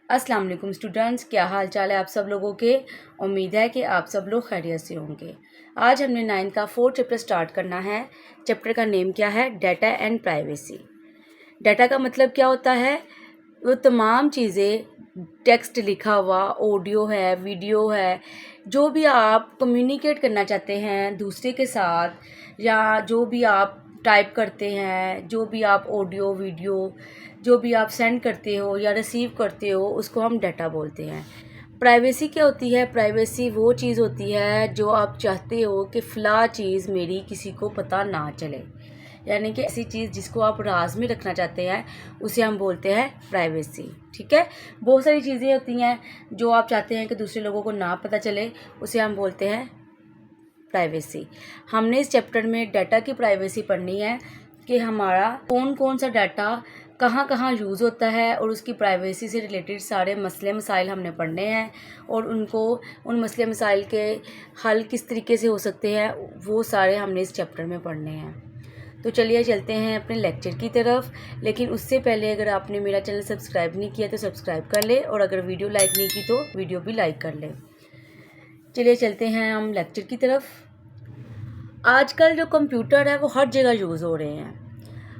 अस्सलाम वालेकुम स्टूडेंट्स, क्या हाल चाल है आप सब लोगों के। उम्मीद है कि आप सब लोग खैरियत से होंगे। आज हमने 9th का 4th चैप्टर स्टार्ट करना है। चैप्टर का नेम क्या है? Data and privacy. डाटा का मतलब क्या होता है? वो तमाम चीज़ें, टेक्स्ट लिखा हुआ, ऑडियो है, वीडियो है, जो भी आप कम्युनिकेट करना चाहते हैं दूसरे के साथ, या जो भी आप टाइप करते हैं, जो भी आप ऑडियो वीडियो जो भी आप सेंड करते हो या रिसीव करते हो, उसको हम डाटा बोलते हैं। प्राइवेसी क्या होती है? प्राइवेसी वो चीज़ होती है जो आप चाहते हो कि फ़लाँ चीज़ मेरी किसी को पता ना चले, यानी कि ऐसी चीज़ जिसको आप राज में रखना चाहते हैं उसे हम बोलते हैं प्राइवेसी। ठीक है। बहुत सारी चीज़ें होती हैं जो आप चाहते हैं कि दूसरे लोगों को ना पता चले, उसे हम बोलते हैं प्राइवेसी। हमने इस चैप्टर में डाटा की प्राइवेसी पढ़नी है कि हमारा कौन कौन सा डाटा कहाँ कहाँ यूज़ होता है, और उसकी प्राइवेसी से रिलेटेड सारे मसले मसाइल हमने पढ़ने हैं, और उन मसले मसाइल के हल किस तरीके से हो सकते हैं वो सारे हमने इस चैप्टर में पढ़ने हैं। तो चलिए चलते हैं अपने लेक्चर की तरफ। लेकिन उससे पहले अगर आपने मेरा चैनल सब्सक्राइब नहीं किया तो सब्सक्राइब कर ले, और अगर वीडियो लाइक नहीं की तो वीडियो भी लाइक कर ले। चलिए चलते हैं हम लेक्चर की तरफ। आजकल जो कंप्यूटर है वो हर जगह यूज़ हो रहे हैं।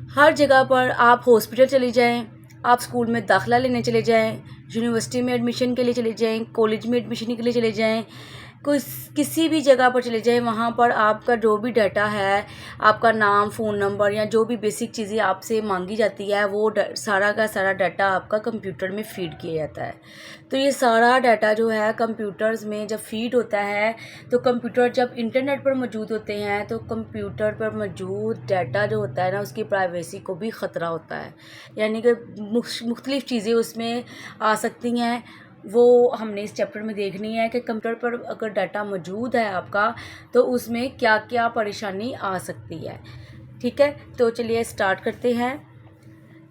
हर जगह पर आप हॉस्पिटल चले जाएं, आप स्कूल में दाखिला लेने चले जाएं, यूनिवर्सिटी में एडमिशन के लिए चले जाएं, कॉलेज में एडमिशन के लिए चले जाएं, किसी भी जगह पर चले जाएं, वहाँ पर आपका जो भी डाटा है, आपका नाम, फ़ोन नंबर या जो भी बेसिक चीज़ें आपसे मांगी जाती है, वो सारा का सारा डाटा आपका कंप्यूटर में फ़ीड किया जाता है। तो ये सारा डाटा जो है कंप्यूटर्स में जब फ़ीड होता है, तो कंप्यूटर जब इंटरनेट पर मौजूद होते हैं तो कंप्यूटर पर मौजूद डाटा जो होता है ना, उसकी प्राइवेसी को भी ख़तरा होता है। यानी कि मुख्तलिफ़ चीज़ें उसमें आ सकती हैं, वो हमने इस चैप्टर में देखनी है कि कंप्यूटर पर अगर डाटा मौजूद है आपका तो उसमें क्या क्या परेशानी आ सकती है। ठीक है, तो चलिए स्टार्ट करते हैं।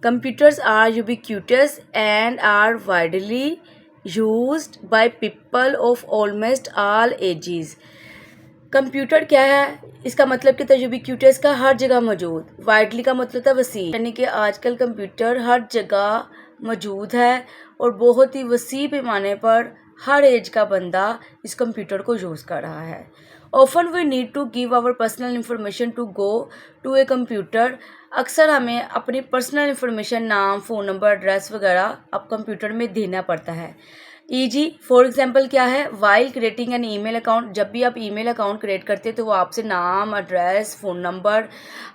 Computers are ubiquitous and are widely used by people of almost all ages. Computer क्या है? इसका मतलब कि यूबिक्यूटस का हर जगह मौजूद, वाइडली का मतलब था वसी, यानी कि आजकल कंप्यूटर हर जगह मौजूद है और बहुत ही वसी पैमाने पर हर एज का बंदा इस कंप्यूटर को यूज़ कर रहा है। Often we need to give our personal information to go to a computer. अक्सर हमें अपनी पर्सनल इंफॉर्मेशन, नाम, फ़ोन नंबर, एड्रेस वगैरह अब कंप्यूटर में देना पड़ता है। ईजी फॉर एग्जांपल क्या है? While creating an email account, जब भी आप ईमेल अकाउंट क्रिएट करते हैं तो वो आपसे नाम, एड्रेस, फ़ोन नंबर,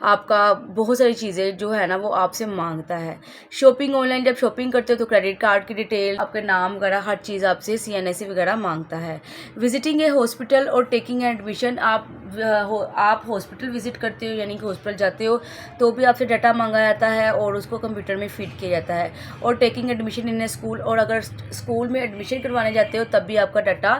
आपका बहुत सारी चीज़ें जो है ना वो आपसे मांगता है। शॉपिंग ऑनलाइन, जब शॉपिंग करते हो तो क्रेडिट कार्ड की डिटेल, आपके नाम वगैरह, हर चीज़ आपसे CNSE वगैरह मांगता है। विजिटिंग ए हॉस्पिटल और टेकिंग एडमिशन, आप हॉस्पिटल विजिट करते हो यानी कि हॉस्पिटल जाते हो तो भी आपसे डाटा मांगा जाता है और उसको कंप्यूटर में फीड किया जाता है। और taking admission in A school, और अगर स्कूल में एडमिशन करवाने जाते हो तब भी आपका डाटा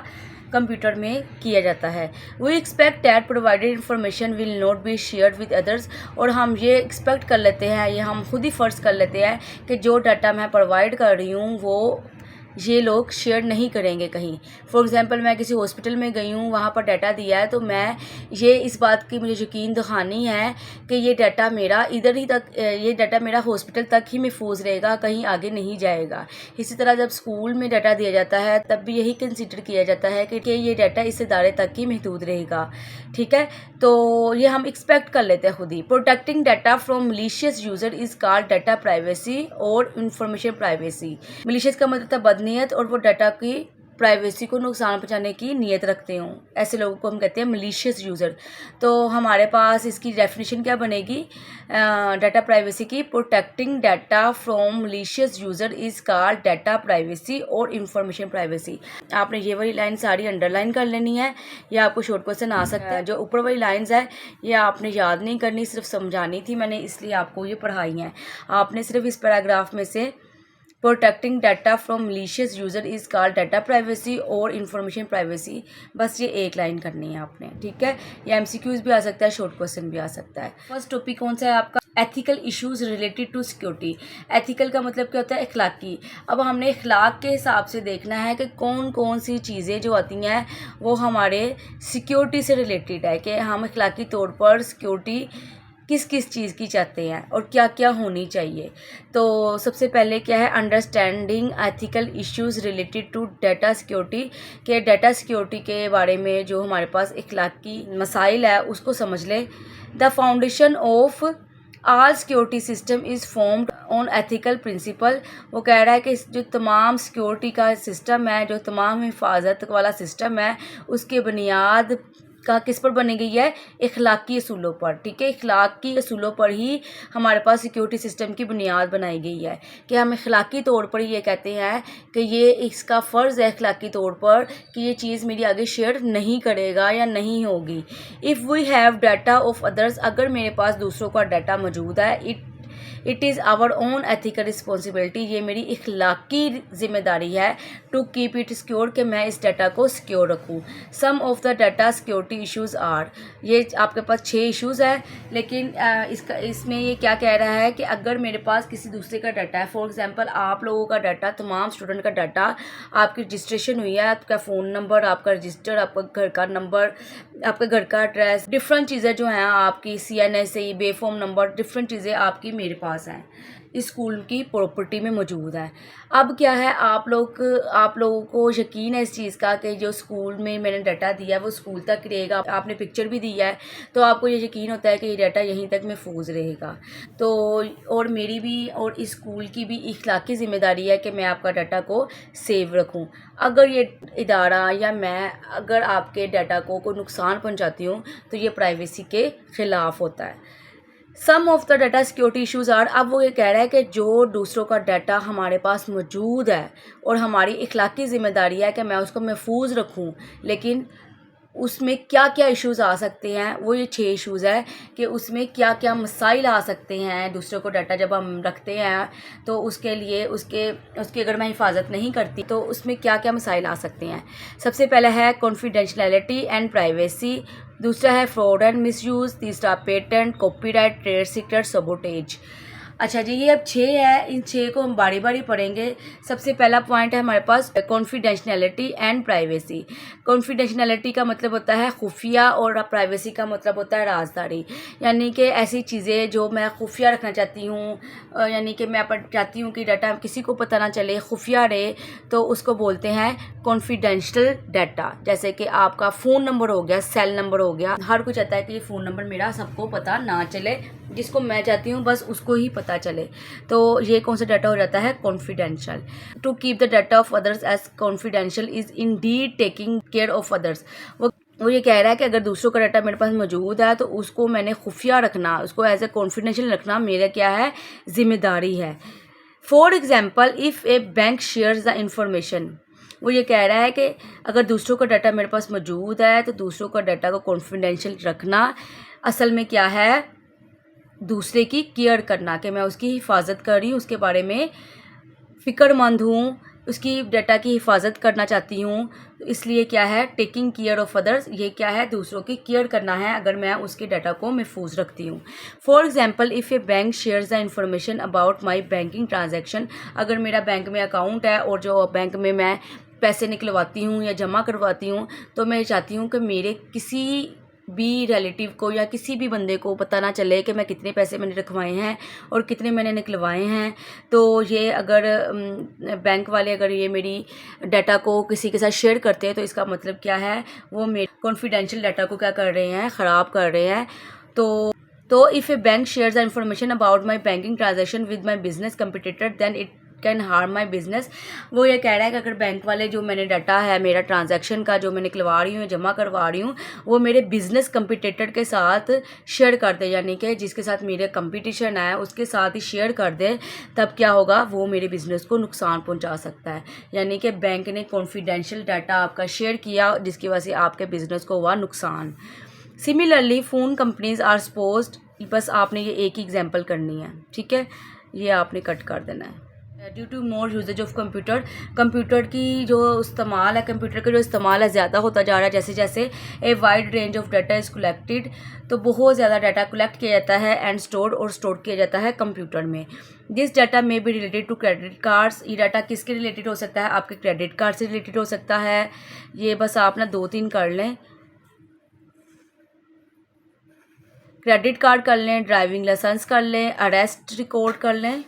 कंप्यूटर में किया जाता है। We expect that provided information will not be shared with others, और हम ये एक्सपेक्ट कर लेते हैं, ये हम खुद ही फ़र्ज़ कर लेते हैं कि जो डाटा मैं प्रोवाइड कर रही हूँ वो ये लोग शेयर नहीं करेंगे कहीं। फॉर एग्ज़ाम्पल मैं किसी हॉस्पिटल में गई हूँ, वहाँ पर डाटा दिया है, तो मैं ये इस बात की मुझे यकीन दिखानी है कि ये डाटा मेरा इधर ही तक, ये डाटा मेरा हॉस्पिटल तक ही महफूज रहेगा, कहीं आगे नहीं जाएगा। इसी तरह जब स्कूल में डाटा दिया जाता है तब भी यही कंसिडर किया जाता है कि ये डाटा इस इदारे तक ही महदूद रहेगा। ठीक है, तो ये हम एक्सपेक्ट कर लेते हैं खुद ही। Protecting data from malicious user is called data privacy और इंफॉर्मेशन प्राइवेसी। मलिशियस का मतलब था बदनीयत, और वो डाटा की प्राइवेसी को नुकसान पहुंचाने की नीयत रखते हों, ऐसे लोगों को हम कहते हैं मलिशियस यूज़र। तो हमारे पास इसकी डेफिनेशन क्या बनेगी डाटा प्राइवेसी की? Protecting data from malicious user is called data privacy और इंफॉर्मेशन प्राइवेसी। आपने ये वाली लाइन सारी अंडरलाइन कर लेनी है, या आपको शॉर्ट क्वेश्चन आ सकता है। जो ऊपर वाली लाइंस है ये आपने याद नहीं करनी, सिर्फ समझानी थी मैंने, इसलिए आपको ये पढ़ाई हैं। आपने सिर्फ इस पैराग्राफ में से protecting data from malicious user is called data privacy और इंफॉर्मेशन प्राइवेसी, बस ये एक लाइन करनी है आपने। ठीक है, ये MCQs भी आ सकता है, शॉर्ट क्वेश्चन भी आ सकता है। फर्स्ट टॉपिक कौन सा है आपका? Ethical issues related to security. Ethical का मतलब क्या होता है? अखलाकी। अब हमने अखलाक के हिसाब से देखना है कि कौन कौन सी चीज़ें जो आती हैं वो हमारे सिक्योरिटी से रिलेटेड है, कि हम अखलाकी तौर पर सिक्योरिटी किस किस चीज़ की चाहते हैं और क्या क्या होनी चाहिए। तो सबसे पहले क्या है, understanding ethical issues related to data security, के डाटा सिक्योरिटी के बारे में जो हमारे पास इखलाकी मसाइल है उसको समझ लें। The foundation of all security system is formed on ethical principle. वो कह रहा है कि जो तमाम सिक्योरिटी का सिस्टम है, जो तमाम हिफाजत वाला सिस्टम है, उसकी बुनियाद का किस पर बनी गई है, इखलाकी असूलों पर। ठीक है, इखलाकी असूलों पर ही हमारे पास सिक्योरिटी सिस्टम की बुनियाद बनाई गई है कि हम इखलाकी तौर पर ये कहते हैं कि ये इसका फ़र्ज़ है इखलाकी तौर पर कि ये चीज़ मेरी आगे शेयर नहीं करेगा या नहीं होगी। If we have data of others, अगर मेरे पास दूसरों का डाटा मौजूद है, it is our own ethical responsibility, ये मेरी इखलाकी जिम्मेदारी है टू कीप इट सिक्योर, कि मैं इस डाटा को सिक्योर रखूँ। Some of the data security issues are, ये आपके पास 6 इश्यूज़ है, लेकिन इसमें ये क्या कह रहा है कि अगर मेरे पास किसी दूसरे का डाटा है, फॉर एग्जांपल आप लोगों का डाटा, तमाम स्टूडेंट का डाटा, आपकी रजिस्ट्रेशन हुई है, आपका फ़ोन नंबर, आपका रजिस्टर, आपका घर का नंबर, आपके घर का एड्रेस, डिफरेंट चीज़ें जो हैं आपकी CNSE, बेफॉर्म नंबर, डिफरेंट चीज़ें आपकी मेरे पास हैं, इस स्कूल की प्रॉपर्टी में मौजूद है। अब क्या है, आप लोगों को यकीन है इस चीज़ का कि जो स्कूल में मैंने डाटा दिया है वो स्कूल तक रहेगा, आपने पिक्चर भी दिया है, तो आपको ये यकीन होता है कि ये डाटा यहीं तक महफूज रहेगा। तो और मेरी भी और इस स्कूल की भी इखलाकी ज़िम्मेदारी है कि मैं आपका डाटा को सेव रखूं। अगर ये इदारा या मैं अगर आपके डाटा को कोई नुकसान पहुंचाती हूँ तो ये प्राइवेसी के ख़िलाफ़ होता है। Some of the data security issues are, अब वो ये कह रहा है कि जो दूसरों का डाटा हमारे पास मौजूद है और हमारी इखलाकी ज़िम्मेदारी है कि मैं उसको महफूज रखूं, लेकिन उसमें क्या क्या इश्यूज़ आ सकते हैं, वो ये 6 इश्यूज़ है कि उसमें क्या क्या मसाइल आ सकते हैं। दूसरों को डाटा जब हम रखते हैं तो उसके लिए उसकी अगर मैं हिफाजत नहीं करती तो उसमें क्या क्या मसाइल आ सकते हैं। सबसे पहला है कॉन्फिडेंशियलिटी एंड प्राइवेसी, दूसरा है फ्रॉड एंड मिसयूज़, तीसरा patent, copyright, trade secret, sabotage. अच्छा जी, ये अब 6 है, इन 6 को हम बारी बारी पढ़ेंगे। सबसे पहला पॉइंट है हमारे पास कॉन्फिडेंशियलिटी एंड प्राइवेसी। कॉन्फिडेंशियलिटी का मतलब होता है खुफिया और प्राइवेसी का मतलब होता है राजदारी, यानी कि ऐसी चीज़ें जो मैं खुफिया रखना चाहती हूँ, यानी कि मैं चाहती हूँ कि डाटा किसी को पता ना चले, खुफिया रहे, तो उसको बोलते हैं कॉन्फिडेंशियल डाटा। जैसे कि आपका फ़ोन नंबर हो गया, सेल नंबर हो गया, हर कोई चाहता है कि ये फ़ोन नंबर मेरा सबको पता ना चले, जिसको मैं चाहती हूँ बस उसको ही पता चले, तो ये कौन सा डाटा हो जाता है, confidential. To keep the data of others as confidential is indeed taking care of others. वो ये कह रहा है कि अगर दूसरों का डाटा मेरे पास मौजूद है तो उसको मैंने खुफिया रखना, उसको एज ए कॉन्फिडेंशियल रखना मेरा क्या है, जिम्मेदारी है। For example, if a bank shares the information, वो ये कह रहा है कि अगर दूसरों का डाटा मेरे पास मौजूद है तो दूसरों का डाटा को कॉन्फिडेंशियल रखना असल में क्या है, दूसरे की केयर करना, कि मैं उसकी हिफाजत कर रही हूँ, उसके बारे में फ़िक्रमंद हूँ, उसकी डाटा की हिफाजत करना चाहती हूँ, तो इसलिए क्या है, टेकिंग केयर ऑफ़ अदर्स, ये क्या है, दूसरों की केयर करना है अगर मैं उसके डाटा को महफूज रखती हूँ। For example, if a bank shares the information about my banking transaction, अगर मेरा बैंक में अकाउंट है और जो बैंक में मैं पैसे निकलवाती हूँ या जमा करवाती हूँ, तो मैं चाहती हूँ कि मेरे किसी भी रिलेटिव को या किसी भी बंदे को पता ना चले कि मैं कितने पैसे मैंने रखवाए हैं और कितने मैंने निकलवाए हैं। तो ये अगर बैंक वाले अगर ये मेरी डाटा को किसी के साथ शेयर करते हैं तो इसका मतलब क्या है, वो मेरे कॉन्फिडेंशियल डाटा को क्या कर रहे हैं, ख़राब कर रहे हैं। तो if a bank shares the information about my banking transaction with my business competitor then it can harm my business. वो ये कह रहा है कि अगर बैंक वाले जो मैंने डाटा है मेरा ट्रांजैक्शन का, जो मैं निकलवा रही हूँ, जमा करवा रही हूँ, वो मेरे बिज़नेस कंपिटिटर के साथ शेयर कर दे, यानी कि जिसके साथ मेरे कंपटीशन है उसके साथ ही शेयर कर दे, तब क्या होगा, वो मेरे बिज़नेस को नुकसान पहुँचा सकता है। यानी कि बैंक ने कॉन्फिडेंशियल डाटा आपका शेयर किया जिसकी वजह से आपके बिज़नेस को हुआ नुकसान। Similarly phone companies are supposed, बस आपने ये एक ही एग्जांपल करनी है, ठीक है, ये आपने कट कर देना है। Due to more usage of computer की जो इस्तेमाल है, कंप्यूटर का जो इस्तेमाल है ज़्यादा होता जा रहा है, जैसे जैसे ए wide range of data is collected, तो बहुत ज़्यादा डाटा कलेक्ट किया जाता है एंड स्टोर किया जाता है कंप्यूटर में। This data may be related to credit cards, ये डाटा किसके रिलेटेड हो सकता है, आपके क्रेडिट कार्ड से रिलेटेड हो सकता है। ये बस आप ना 2-3 कर लें। क्रेडिट कार्ड कर लें, ड्राइविंग लाइसेंस कर लें, अरेस्ट रिकॉर्ड कर लें,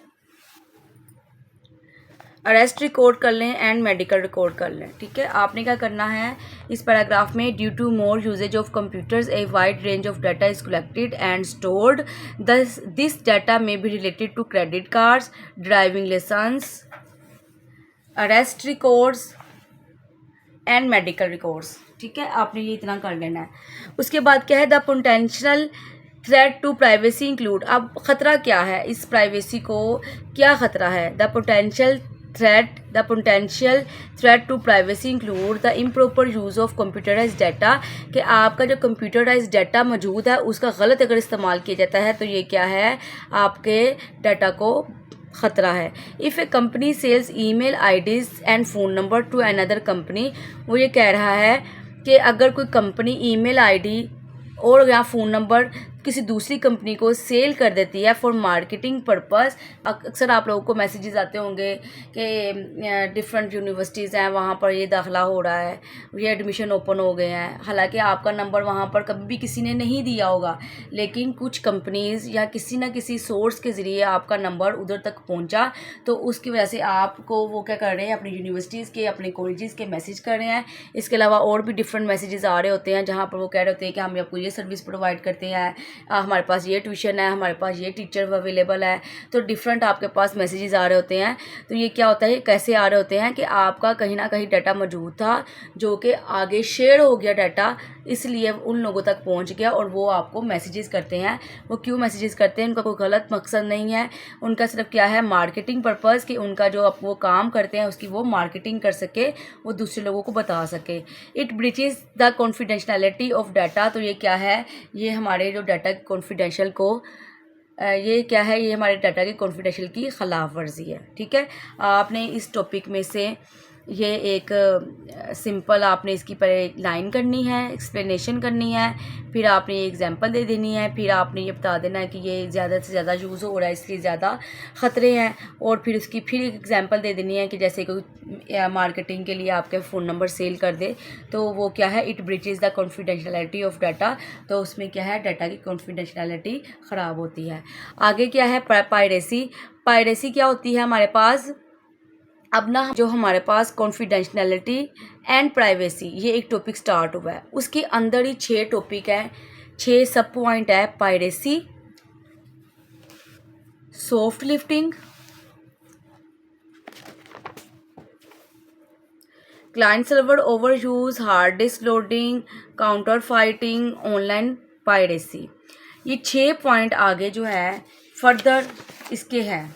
अरेस्ट रिकॉर्ड कर लें एंड मेडिकल रिकॉर्ड कर लें। ठीक है, आपने क्या करना है इस पैराग्राफ में, due to more usage of computers a wide range of data is collected and stored, this data may be related to credit cards, driving licence, arrest records and medical records. ठीक है, आपने ये इतना कर लेना है। उसके बाद क्या है, the potential threat to privacy include, अब ख़तरा क्या है, इस प्राइवेसी को क्या ख़तरा है, the potential threat to privacy include the improper use of computerise data, कि आपका जो कंप्यूटराइज डाटा मौजूद है उसका गलत अगर इस्तेमाल किया जाता है तो ये क्या है, आपके डाटा को ख़तरा है। If a company sells email IDs and phone number to another company, वो ये कह रहा है कि अगर कोई कंपनी ईमेल आईडी और या फ़ोन नंबर किसी दूसरी कंपनी को सेल कर देती है फॉर मार्केटिंग पर्पस, अक्सर आप लोगों को मैसेजेस आते होंगे कि डिफरेंट यूनिवर्सिटीज़ हैं वहाँ पर ये दाखिला हो रहा है, ये एडमिशन ओपन हो गए हैं, हालांकि आपका नंबर वहाँ पर कभी भी किसी ने नहीं दिया होगा, लेकिन कुछ कंपनीज़ या किसी न किसी सोर्स के ज़रिए आपका नंबर उधर तक पहुँचा, तो उसकी वजह से आपको वो क्या कर रहे हैं, अपनी यूनिवर्सिटीज़ के, अपने कॉलेजेस के मैसेज कर रहे हैं। इसके अलावा और भी डिफरेंट मैसेजेस आ रहे होते हैं जहाँ पर वो कह रहे होते हैं कि हम आपको ये सर्विस प्रोवाइड करते हैं, हमारे पास ये ट्यूशन है, हमारे पास ये टीचर अवेलेबल है, तो डिफरेंट आपके पास मैसेजेस आ रहे होते हैं। तो ये क्या होता है, कैसे आ रहे होते हैं कि आपका कहीं ना कहीं डाटा मौजूद था जो कि आगे शेयर हो गया डाटा, इसलिए उन लोगों तक पहुंच गया और वो आपको मैसेजेस करते हैं। वो क्यों मैसेजेस करते हैं, उनका कोई गलत मकसद नहीं है, उनका सिर्फ क्या है, मार्केटिंग पर्पज़, कि उनका जो अब वो काम करते हैं उसकी वो मार्केटिंग कर सके, वो दूसरे लोगों को बता सके। It breaches the confidentiality of data, तो ये क्या है, ये हमारे जो डाटा कॉन्फिडेंशियल को ये क्या है, ये हमारे डाटा की कॉन्फिडेंशियल की ख़िलाफ़ वर्जी है। ठीक है, आपने इस टॉपिक में से ये एक सिंपल आपने इसकी पहले लाइन करनी है, एक्सप्लेनेशन करनी है, फिर आपने ये एग्जांपल दे देनी है, फिर आपने ये बता देना है कि ये ज़्यादा से ज़्यादा यूज़ हो रहा है, इसलिए ज़्यादा ख़तरे हैं, और फिर उसकी फिर एक एग्जांपल दे देनी है कि जैसे कोई मार्केटिंग के लिए आपके फ़ोन नंबर सेल कर दे तो वो क्या है, it breaches the confidentiality of data, तो उसमें क्या है, डाटा की कॉन्फिडेंशियलिटी ख़राब होती है। आगे क्या है, पायरेसी। पायरेसी क्या होती है हमारे पास, अब ना जो हमारे पास कॉन्फिडेंशियलिटी एंड प्राइवेसी ये एक टॉपिक स्टार्ट हुआ है, उसके अंदर ही 6 टॉपिक है, 6 सब पॉइंट है, piracy, soft lifting, client server over use, hard disk loading, counter fighting, online piracy. ये 6 पॉइंट आगे जो है फर्दर इसके हैं,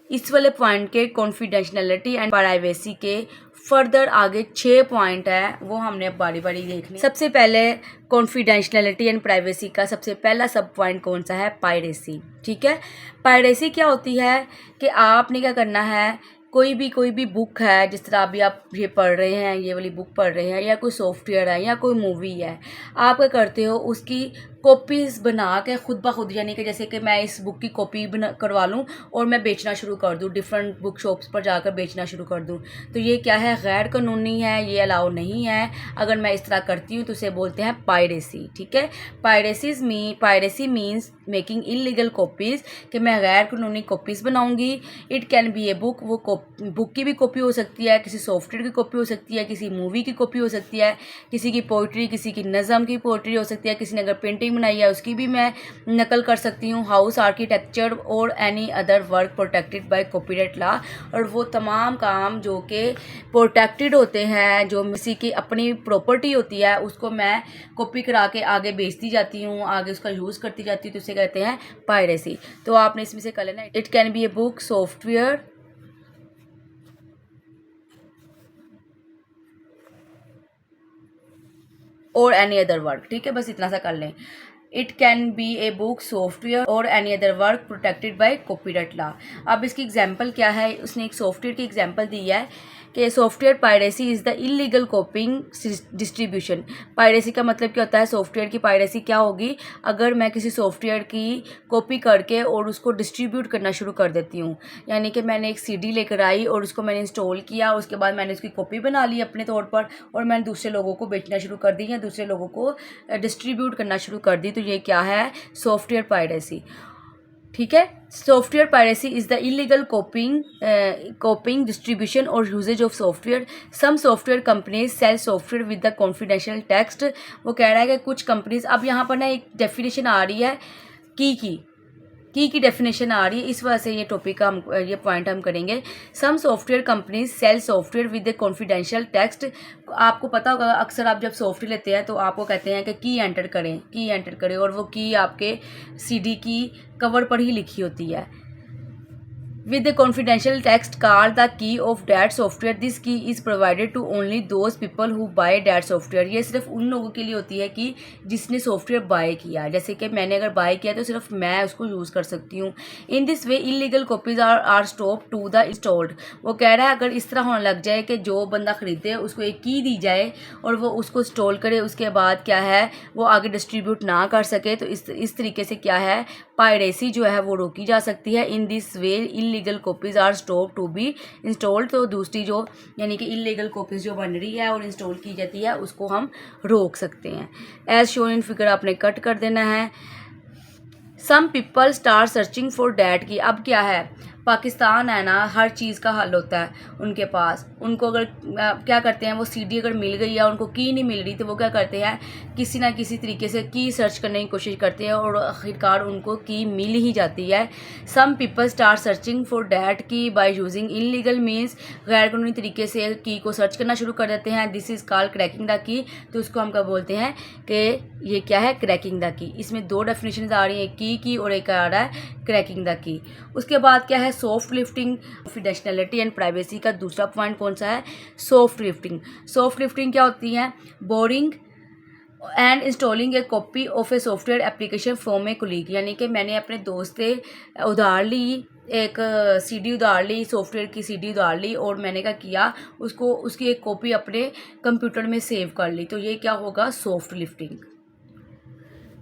इस वाले पॉइंट के कॉन्फिडेंशियलिटी एंड प्राइवेसी के फर्दर आगे 6 पॉइंट है, वो हमने अब बारी बारी देखनी। सबसे पहले कॉन्फिडेंशियलिटी एंड प्राइवेसी का सबसे पहला सब पॉइंट कौन सा है, पायरेसी। ठीक है, पायरेसी क्या होती है कि आपने क्या करना है, कोई भी बुक है, जिस तरह अभी आप ये पढ़ रहे हैं, ये वाली बुक पढ़ रहे हैं, या कोई सॉफ्टवेयर है या कोई मूवी है, आप क्या करते हो, उसकी कॉपीज़ बना के खुद ब खुद, यानी कि जैसे कि मैं इस बुक की कॉपी बना करवा लूँ और मैं बेचना शुरू कर दूँ, डिफरेंट बुक शॉप्स पर जाकर बेचना शुरू कर दूँ, तो ये क्या है, गैर कानूनी है, ये अलाउ नहीं है। अगर मैं इस तरह करती हूँ तो उसे बोलते हैं पायरेसी। ठीक है, piracy means making illegal copies, कि मैं गैर कानूनी कॉपीज़ बनाऊँगी। It can be a book, वो बुक की भी कॉपी हो सकती है, किसी सॉफ्टवेयर की कॉपी हो सकती है, किसी मूवी की कॉपी हो सकती है, किसी की पोइट्री, किसी की नज़म की पोइट्री हो सकती है, किसी ने अगर पेंटिंग बनाई है उसकी भी मैं नकल कर सकती हूँ। हाउस आर्किटेक्चर और any other work protected by copyright law, और वो तमाम काम जो कि प्रोटेक्टेड होते हैं, जो किसी की अपनी प्रॉपर्टी होती है, उसको मैं कॉपी करा के आगे बेचती जाती हूँ, आगे उसका यूज़ करती जाती हूँ, तो उसे कहते हैं पायरेसी। तो आपने इसमें से कर लेना, it can be a book, software और एनी अदर वर्क। ठीक है, बस इतना सा कर लें, it can be a book, software और any other work protected by copyright law. अब इसकी एग्जांपल क्या है, उसने एक सॉफ्टवेयर की एग्जांपल दी है कि software piracy is the illegal copying distribution. Piracy का मतलब क्या होता है, सॉफ्टवेयर की पायरेसी क्या होगी, अगर मैं किसी सॉफ्टवेयर की कॉपी करके और उसको डिस्ट्रीब्यूट करना शुरू कर देती हूँ, यानी कि मैंने एक सीडी लेकर आई और उसको मैंने इंस्टॉल किया, उसके बाद मैंने उसकी कॉपी बना ली अपने तौर पर और मैंने दूसरे लोगों को बेचना शुरू कर दी या दूसरे लोगों को डिस्ट्रीब्यूट करना शुरू कर दी, तो ये क्या है, सॉफ्टवेयर पायरेसी। ठीक है, software piracy is the illegal copying distribution और usages of software. Some software companies sell software with the confidential text. वो कह रहा है कि कुछ कंपनीज, अब यहाँ पर ना एक डेफिनेशन आ रही है की डेफिनेशन आ रही है, इस वजह से ये टॉपिक का हम ये पॉइंट हम करेंगे। Some software companies sell software with the confidential text. आपको पता होगा अक्सर आप जब सॉफ्टवेयर लेते हैं तो आपको कहते हैं कि की एंटर करें और वो की आपके सीडी की कवर पर ही लिखी होती है। With the confidential text called the key of that software, this key is provided to only those people who buy that software। ये सिर्फ उन लोगों के लिए होती है कि जिसने सॉफ्टवेयर बाय किया, जैसे कि मैंने अगर बाय किया तो सिर्फ मैं उसको यूज़ कर सकती हूँ। In this way illegal copies are stop to the installed. वो कह रहा है अगर इस तरह होने लग जाए कि जो बंदा ख़रीदे उसको एक की दी जाए और वो उसको इंस्टॉल करे, उसके बाद क्या है वो आगे डिस्ट्रीब्यूट ना कर सके, तो इस तरीके से क्या है पायरेसी जो है वो रोकी जा सकती है। In this way illegal copies are stop to be installed. तो दूसरी जो यानी कि इलीगल कॉपीज़ जो बन रही है और इंस्टॉल की जाती है उसको हम रोक सकते हैं। एज शोन इन फिगर आपने कट कर देना है। Some people start searching for that key. अब क्या है, पाकिस्तान है ना, हर चीज़ का हल होता है उनके पास। उनको अगर क्या करते हैं, वो सीडी अगर मिल गई है, उनको की नहीं मिल रही, तो वो क्या करते हैं किसी ना किसी तरीके से की सर्च करने की कोशिश करते हैं और आखिरकार उनको की मिल ही जाती है। Some people start searching for that key by using illegal means. गैर कानूनी तरीके से की को सर्च करना शुरू कर देते हैं। This is called cracking the key. तो उसको हम क्या बोलते हैं कि ये क्या है, क्रैकिंग द की। इसमें दो डेफिनेशन आ रही है, की और एक आ रहा है क्रैकिंग द की। उसके बाद क्या है, soft lifting, confidentiality and privacy का दूसरा पॉइंट कौन सा है, सॉफ्ट लिफ्टिंग। सॉफ्ट लिफ्टिंग क्या होती है, boring and installing A copy of a software application from A colleague. यानी कि मैंने अपने दोस्त से उधार ली, एक सीडी उधार ली, सॉफ्टवेयर की सीडी उधार ली और मैंने क्या किया उसको उसकी एक कॉपी अपने कंप्यूटर में सेव कर ली। तो ये क्या होगा, सॉफ्ट लिफ्टिंग।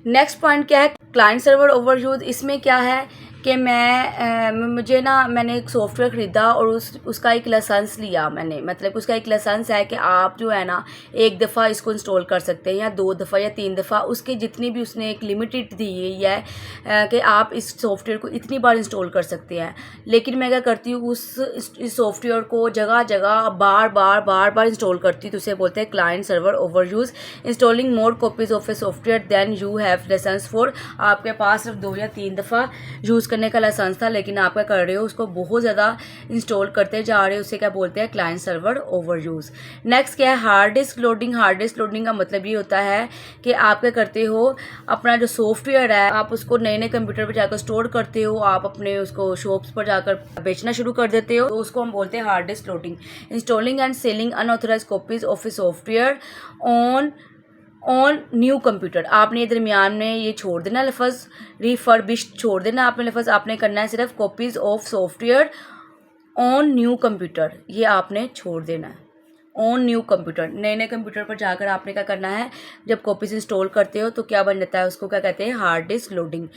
नेक्स्ट पॉइंट क्या है, क्लाइंट सर्वर ओवरयूज। इसमें क्या है कि मैंने एक सॉफ्टवेयर ख़रीदा और उसका एक लाइसेंस लिया मैंने, मतलब उसका एक लाइसेंस है कि आप जो है ना एक दफ़ा इसको इंस्टॉल कर सकते हैं या 2 दफ़ा या 3 दफ़ा, उसके जितनी भी उसने एक लिमिटेड दी हुई है कि आप इस सॉफ्टवेयर को इतनी बार इंस्टॉल कर सकते हैं। लेकिन मैं क्या करती हूँ इस सॉफ्टवेयर को जगह जगह बार बार इंस्टॉल करती हूँ, तो उसे बोलते हैं client server overuse. Installing more copies of a software than you have licence for. आपके पास सिर्फ 2 या 3 दफ़ा यूज़ करने का लाइसेंस था, लेकिन आप क्या कर रहे हो उसको बहुत ज़्यादा इंस्टॉल करते जा रहे हो, उसे क्या बोलते हैं क्लाइंट सर्वर ओवरयूज़। नेक्स्ट क्या है, hard disk loading. Hard disk loading का मतलब ये होता है कि आप क्या करते हो, अपना जो सॉफ्टवेयर है आप उसको नए कंप्यूटर पर जाकर स्टोर करते हो, आप अपने उसको शॉप्स पर जाकर बेचना शुरू कर देते हो, तो उसको हम बोलते हैं hard disk loading. Installing and selling unauthorised copies of a software on new computer. आपने ये दरमियान में ये छोड़ देना लफ्ज़, रिफर्बिश्ड छोड़ देना आपने लफ्ज़, आपने करना है सिर्फ copies of software on new computer, ये आपने छोड़ देना है। ऑन न्यू कंप्यूटर, नए कंप्यूटर पर जाकर आपने क्या करना है, जब कॉपीज़ इंस्टॉल करते हो तो क्या बन जाता है, उसको क्या कहते हैं, हार्ड डिस्क लोडिंग।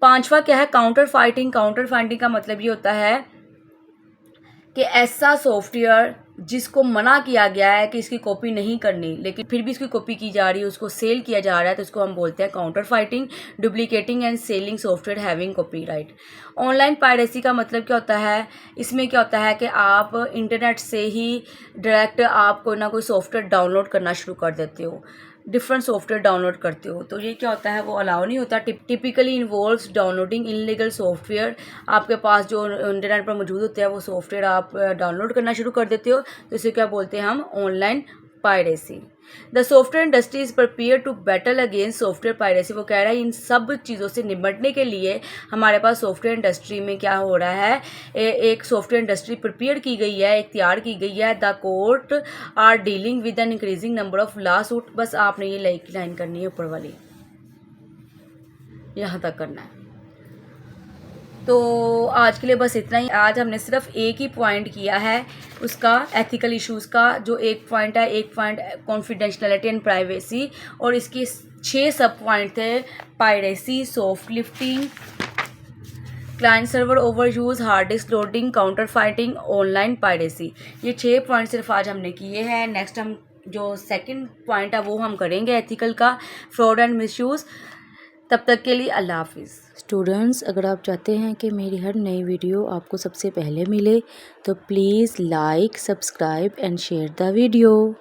5वां क्या है, काउंटर फाइटिंग। काउंटर फाइटिंग का मतलब ये होता है कि ऐसा सॉफ्टवेयर जिसको मना किया गया है कि इसकी कॉपी नहीं करनी, लेकिन फिर भी इसकी कॉपी की जा रही है, उसको सेल किया जा रहा है, तो उसको हम बोलते हैं counter fighting. Duplicating and selling software having copyright. Online piracy का मतलब क्या होता है, इसमें क्या होता है कि आप इंटरनेट से ही डायरेक्ट आप कोई ना कोई सॉफ्टवेयर डाउनलोड करना शुरू कर देते हो, डिफरेंट सॉफ्टवेयर डाउनलोड करते हो, तो ये क्या होता है वो अलाउ नहीं होता। Typically involves downloading illegal software. आपके पास जो इंटरनेट पर मौजूद होते हैं वो सॉफ्टवेयर आप डाउनलोड करना शुरू कर देते हो, तो इसे क्या बोलते हैं हम, online piracy. The software industry is prepare to battle against software piracy. वो कह रहा है इन सब चीज़ों से निपटने के लिए हमारे पास सॉफ्टवेयर इंडस्ट्री में क्या हो रहा है, एक सॉफ्टवेयर इंडस्ट्री प्रिपेयर की गई है, एक तैयार की गई है। The court are dealing with an increasing number of lawsuit. बस आपने ये लाइन करनी है ऊपर वाली, यहाँ तक करना है। तो आज के लिए बस इतना ही। आज हमने सिर्फ एक ही पॉइंट किया है उसका, एथिकल इश्यूज़ का जो एक पॉइंट है, एक पॉइंट कॉन्फिडेंशियलिटी एंड प्राइवेसी, और इसके 6 सब पॉइंट थे, piracy, soft lifting, client server overuse, hard disk loading, counter fighting, online piracy. ये 6 पॉइंट सिर्फ आज हमने किए हैं। नेक्स्ट हम जो सेकंड पॉइंट है वो हम करेंगे एथिकल का, फ्रॉड एंड मिसयूज़। तब तक के लिए अल्लाह हाफिज़। स्टूडेंट्स, अगर आप चाहते हैं कि मेरी हर नई वीडियो आपको सबसे पहले मिले तो please like, subscribe and share the video.